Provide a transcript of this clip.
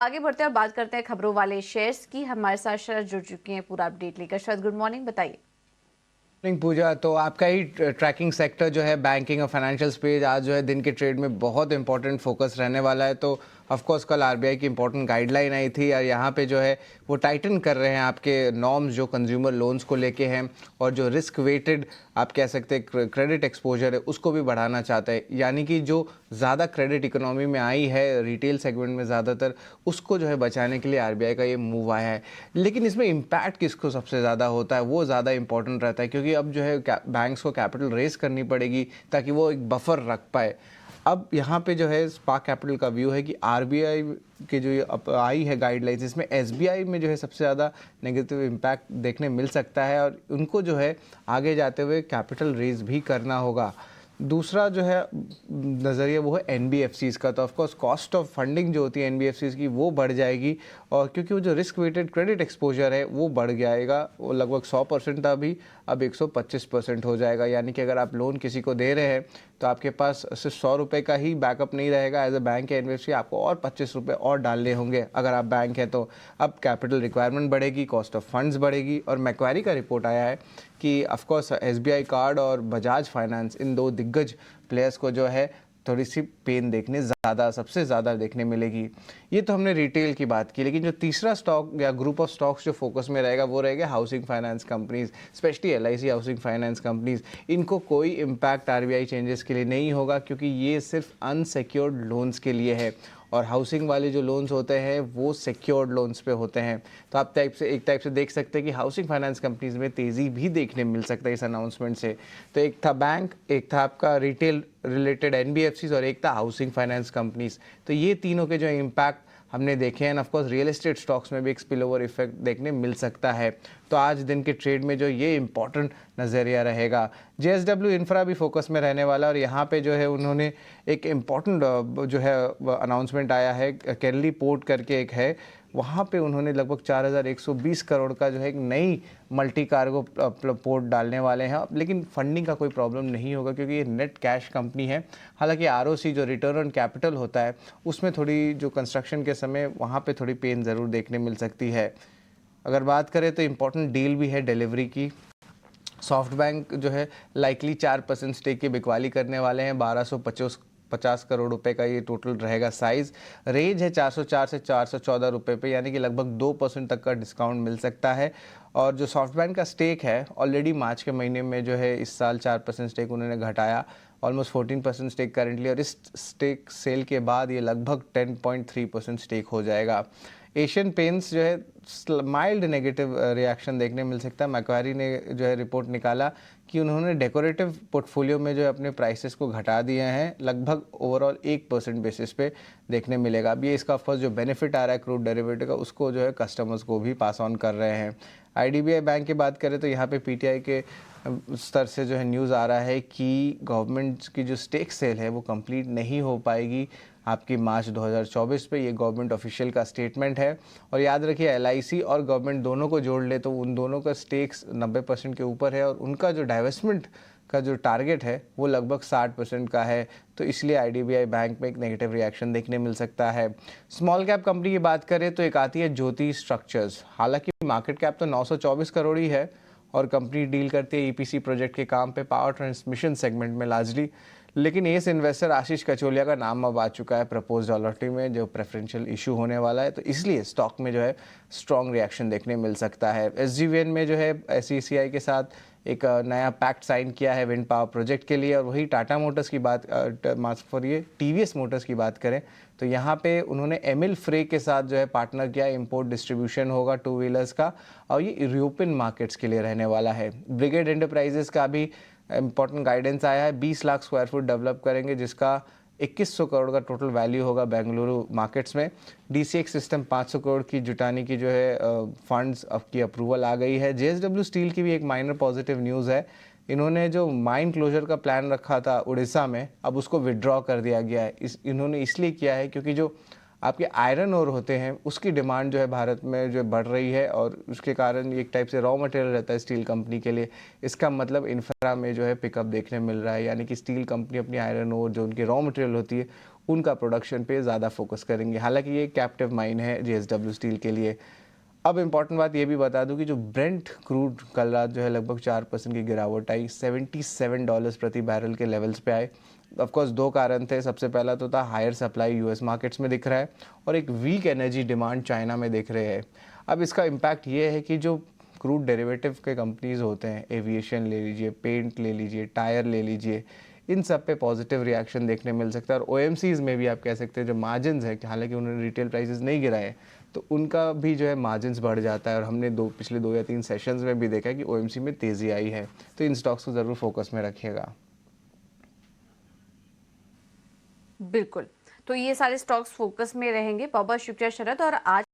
आगे बढ़ते हैं और बात करते हैं खबरों वाले शेयर्स की। हमारे साथ शरद जुड़ चुकी हैं पूरा अपडेट लेकर। शरद, गुड मॉर्निंग, बताइए। मॉर्निंग पूजा। तो आपका ही ट्रैकिंग सेक्टर जो है बैंकिंग और फाइनेंशियल स्पेस आज जो है दिन के ट्रेड में बहुत इंपॉर्टेंट फोकस रहने वाला है। तो ऑफ कोर्स कल आरबीआई की इंपॉर्टेंट गाइडलाइन आई थी और यहाँ पे जो है वो टाइटन कर रहे हैं आपके नॉर्म्स जो कंज्यूमर लोन्स को लेके हैं, और जो रिस्क वेटेड आप कह सकते हैं क्रेडिट एक्सपोजर है उसको भी बढ़ाना चाहता है। यानी कि जो ज़्यादा क्रेडिट इकोनॉमी में आई है रिटेल सेगमेंट में ज़्यादातर, उसको जो है बचाने के लिए आरबीआई का ये मूव आया है। लेकिन इसमें इम्पैक्ट किसको सबसे ज़्यादा होता है वो ज़्यादा इंपॉर्टेंट रहता है, क्योंकि अब जो है बैंक्स को कैपिटल रेस करनी पड़ेगी ताकि वो एक बफर रख पाए। अब यहाँ पे जो है स्पार्क कैपिटल का व्यू है कि आरबीआई के जो ये आई है गाइडलाइंस, इसमें एसबीआई में जो है सबसे ज़्यादा नेगेटिव इम्पैक्ट देखने मिल सकता है और उनको जो है आगे जाते हुए कैपिटल रेज भी करना होगा। दूसरा जो है नज़रिया वो है एनबीएफसीज़ का। तो ऑफकोर्स कॉस्ट ऑफ फंडिंग जो होती है एनबीएफसीज़ की वो बढ़ जाएगी, और क्योंकि वो जो रिस्क वेटेड क्रेडिट एक्सपोजर है वो बढ़ जाएगा। वो लगभग 100% था अभी, अब 125% हो जाएगा। यानी कि अगर आप लोन किसी को दे रहे हैं तो आपके पास सिर्फ 100 रुपये का ही बैकअप नहीं रहेगा एज अ बैंक या एनबीएफसी, आपको और 25 रुपये और डालने होंगे अगर आप बैंक हैं तो। अब कैपिटल रिक्वायरमेंट बढ़ेगी, कॉस्ट ऑफ फंड्स बढ़ेगी। और मैक्वारी का रिपोर्ट आया है कि ऑफकोर्स एसबीआई कार्ड और बजाज फाइनेंस, इन दो दिग्गज प्लेयर्स को जो है थोड़ी सी पेन देखने सबसे ज़्यादा देखने मिलेगी। ये तो हमने रिटेल की बात की, लेकिन जो तीसरा स्टॉक या ग्रुप ऑफ स्टॉक्स जो फोकस में रहेगा वो रहेगा housing finance companies, specially LIC housing finance companies. इनको कोई इम्पैक्ट आरबीआई चेंजेस के लिए नहीं होगा, क्योंकि ये सिर्फ अनसिक्योर्ड लोन्स के लिए है, और हाउसिंग वाले जो लोन्स होते हैं वो सिक्योर्ड लोन्स पे होते हैं। तो आप एक टाइप से देख सकते हैं कि हाउसिंग फाइनेंस कंपनीज में तेज़ी भी देखने मिल सकता है इस अनाउंसमेंट से। तो एक था बैंक, एक था आपका रिटेल रिलेटेड एनबीएफसीज, और एक था हाउसिंग फाइनेंस कंपनीज। तो ये तीनों के जो इम्पैक्ट हमने देखे हैं। ऑफकोर्स रियल एस्टेट स्टॉक्स में भी एक स्पिल ओवर इफेक्ट देखने मिल सकता है। तो आज दिन के ट्रेड में जो ये इंपॉर्टेंट नज़रिया रहेगा। जेएसडब्ल्यू इंफ्रा भी फोकस में रहने वाला, और यहाँ पे जो है उन्होंने एक इम्पॉर्टेंट जो है अनाउंसमेंट आया है। केनली पोर्ट करके एक है, वहाँ पे उन्होंने लगभग 4120 करोड़ का जो है एक नई मल्टी कार्गो पोर्ट डालने वाले हैं। लेकिन फंडिंग का कोई प्रॉब्लम नहीं होगा, क्योंकि ये नेट कैश कंपनी है। हालांकि आरओसी जो रिटर्न ऑन कैपिटल होता है उसमें थोड़ी जो कंस्ट्रक्शन के समय वहाँ पे थोड़ी पेन ज़रूर देखने मिल सकती है। अगर बात करें तो इम्पोर्टेंट डील भी है डिलीवरी की। सॉफ्ट बैंक जो है लाइकली 4% स्टेक की बिकवाली करने वाले हैं। 1250 करोड़ रुपए का ये टोटल रहेगा साइज। रेंज है 404 से 414 रुपए पे, यानी कि लगभग 2% तक का डिस्काउंट मिल सकता है। और जो सॉफ्ट बैंक का स्टेक है ऑलरेडी मार्च के महीने में जो है इस साल 4% स्टेक उन्होंने घटाया, ऑलमोस्ट 14% स्टेक करेंटली, और इस स्टेक सेल के बाद ये लगभग 10.3% स्टेक हो जाएगा। एशियन पेंट्स जो है माइल्ड नेगेटिव रिएक्शन देखने मिल सकता है। मैक्वारी ने जो है रिपोर्ट निकाला कि उन्होंने डेकोरेटिव पोर्टफोलियो में जो है अपने प्राइसेस को घटा दिए हैं, लगभग ओवरऑल 1% बेसिस पे देखने मिलेगा। अब ये इसका ऑफकोर्स जो बेनिफिट आ रहा है क्रूड डेरिवेटिव का, उसको जो है कस्टमर्स को भी पास ऑन कर रहे हैं। आईडीबीआई बैंक की बात करें तो यहाँ पे पीटीआई के स्तर से जो है न्यूज़ आ रहा है कि गवर्नमेंट की जो स्टेक सेल है वो कंप्लीट नहीं हो पाएगी आपकी मार्च 2024 पे। ये गवर्नमेंट ऑफिशियल का स्टेटमेंट है। और याद रखिए एलआईसी और गवर्नमेंट दोनों को जोड़ ले तो उन दोनों का स्टेक्स 90% के ऊपर है, और उनका जो डाइवेस्टमेंट का जो टारगेट है वो लगभग 60% का है। तो इसलिए आईडीबीआई बैंक में एक नेगेटिव रिएक्शन देखने मिल सकता है। स्मॉल कैप कंपनी की बात करें तो एक आती है ज्योति स्ट्रक्चर्स। हालांकि मार्केट कैप तो 924 करोड़ ही है, और कंपनी डील करती है ईपीसी प्रोजेक्ट के काम पे पावर ट्रांसमिशन सेगमेंट में लार्जली। लेकिन एस इन्वेस्टर आशीष कचोलिया का नाम अब आ चुका है प्रपोज्ड अलॉटरी में, जो प्रेफरेंशियल इशू होने वाला है, तो इसलिए स्टॉक में जो है स्ट्रॉन्ग रिएक्शन देखने मिल सकता है। एसजीवीएन में जो है एसईसीआई के साथ एक नया पैक्ट साइन किया है विंड पावर प्रोजेक्ट के लिए। और वही टाटा मोटर्स की बात माफ करिए टीवीएस मोटर्स की बात करें तो यहाँ पे उन्होंने एमिल फ्रे के साथ जो है पार्टनर किया। इंपोर्ट डिस्ट्रीब्यूशन होगा टू व्हीलर्स का, और ये यूरोपियन मार्केट्स के लिए रहने वाला है। ब्रिगेड एंटरप्राइजेस का भी इंपॉर्टेंट गाइडेंस आया है। 20 लाख स्क्वायर फुट डेवलप करेंगे, जिसका 2100 करोड़ का टोटल वैल्यू होगा बेंगलुरु मार्केट्स में। डीसीएक्स सिस्टम 500 करोड़ की जुटाने की जो है फंड्स अब की अप्रूवल आ गई है। जेएसडब्ल्यू स्टील की भी एक माइनर पॉजिटिव न्यूज़ है। इन्होंने जो माइन क्लोजर का प्लान रखा था उड़ीसा में, अब उसको विड्रॉ कर दिया गया है। इन्होंने इसलिए किया है क्योंकि जो आपके आयरन ओर होते हैं उसकी डिमांड जो है भारत में जो बढ़ रही है, और उसके कारण एक टाइप से रॉ मटेरियल रहता है स्टील कंपनी के लिए। इसका मतलब इंफ्रा में जो है पिकअप देखने मिल रहा है, यानी कि स्टील कंपनी अपनी आयरन ओर जो उनकी रॉ मटेरियल होती है उनका प्रोडक्शन पे ज़्यादा फोकस करेंगे। हालांकि ये कैप्टिव माइन है JSW स्टील के लिए। अब इम्पॉर्टेंट बात ये भी बता दूं कि जो ब्रेंट क्रूड कल रात जो है लगभग 4% की गिरावट आई, $77 प्रति बैरल के लेवल्स पे आए। ऑफ कोर्स दो कारण थे। सबसे पहला तो था हायर सप्लाई यूएस मार्केट्स में दिख रहा है और एक वीक एनर्जी डिमांड चाइना में दिख रहे हैं। अब इसका इम्पैक्ट ये है कि जो क्रूड डेरिवेटिव के कंपनीज होते हैं, एविएशन ले लीजिए, पेंट ले लीजिए, टायर ले लीजिए, इन सब पे पॉजिटिव रिएक्शन देखने मिल सकता है। और ओएमसीज में भी आप कह सकते हैं जो मार्जिन है, हालांकि उन्होंने रिटेल प्राइसेस नहीं गिराए तो उनका भी जो है मार्जिन्स बढ़ जाता है। और हमने पिछले 2 या 3 सेशंस में भी देखा है कि ओएमसी में तेज़ी आई है। तो इन स्टॉक्स को ज़रूर फोकस में रखिएगा। बिल्कुल, तो ये सारे स्टॉक्स फोकस में रहेंगे। बहुत बहुत शुक्रिया शरद। और आज